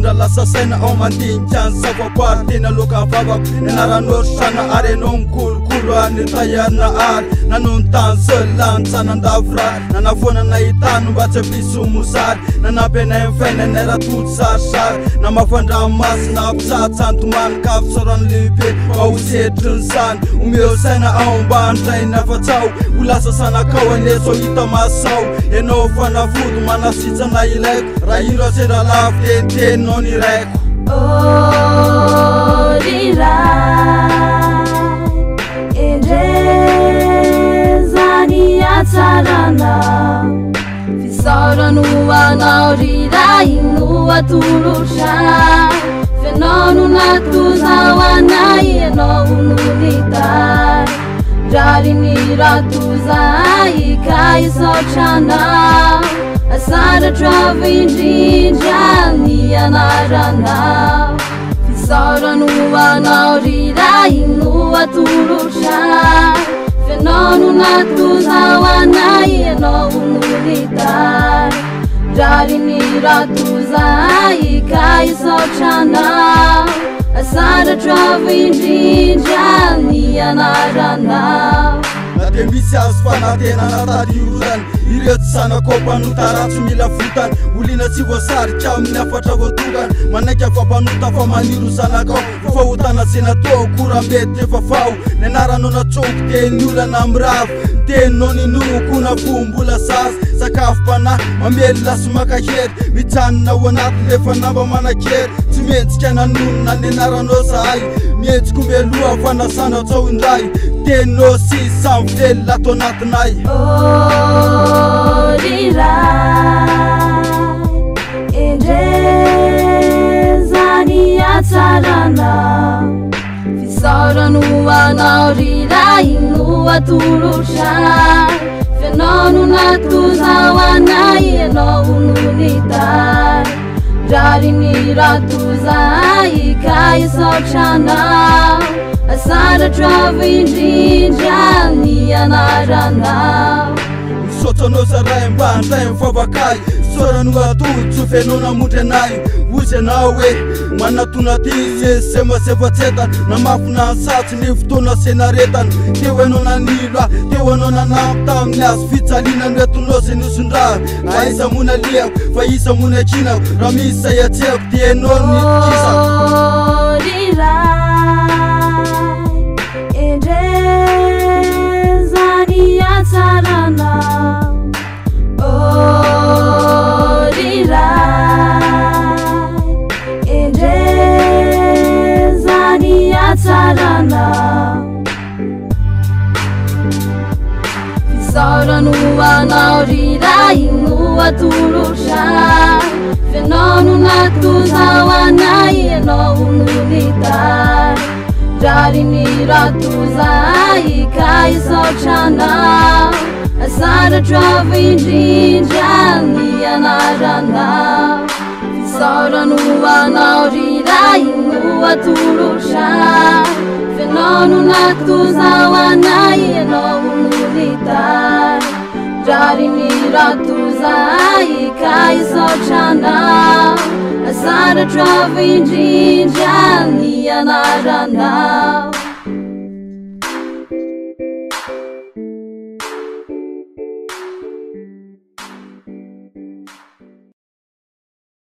ora lasa saina ao mandinika ny zavaboary tena loka vavako nianaran'orosana ary anao mikolokolo any tayana ary nanao ny tany seul lanytsanandavora nanavoana nahitano mba tsy ampiso mozary nanampy anay mifaina nay ratody sarisary namafandramasina mpisatsantomany ka fisorany lehibe mba ho setry ny sany omeo saina ao mba andraina fatsao ho lasa sanakao aneso hita masao ianao fanafody manasitsana ilaiko raha iro asendra lafo tenitenao ny raiko Endrezani atsarana Fisauranu anao rirai no aturusha Fenonu natuzawanai enao nunitai Rarini ratuzai kai sochana Asara travindrinjani anarana Fisauranu anao rirai no aturusha Fenonu natuzawanai enao nunitai Rarini ratuzai kai sochana Asara travindrinjani anarana Nate misy azo fanatena natadiorany ireo tsy sanakao-panota ratsy mila fotany olina tsy voasarika amin'ny afatra voatokana manaiky afa-panota fa maniro sanakao fafahotana ze natao korambety efa fao ny anaranao natsoko teny olana miravo teninao ninoko na fombola zaza sakafo-panahy mamely laso makahery mijanona ho anaty lefa namba manakery tsy mihetsika nanonona ny anaranao zahay mihetsiko meloha fanasana tsao indray teninao sisy samy vely lato anatinay Endrezani atsarana Fisauranu anao rirai no aturusha Fenonu natuzawanai enao nunitai Rarini ratuzai kai sochana Asara travindrinjani anarana Sotsanao zaray mba andray mifavakay Soranu atody tsy fenona mondry anay Ozy anao hoe manatonati ze masefatsetany namafina ansatsy ny fotoana senaretany Teo anao nanilo teo anao nanampy tamin'ny azo fitsalinany retonao ze nisondraha Aiza mona liako fa isa mona kinako raha misy say atseko dia anao ny kisako Endrezani atsarana Endrezani atsarana Fisauranu anao rirai no aturusha Fenonu natuzawanai enao nunitai Rarini ratuzai kai sochana Asara travindrinjani anarana Fisauranu anao rirai no aturusha Fenonu natuzawanai enao nunitai Rarini ratuzai kai sochana Asara travindrinjani anarana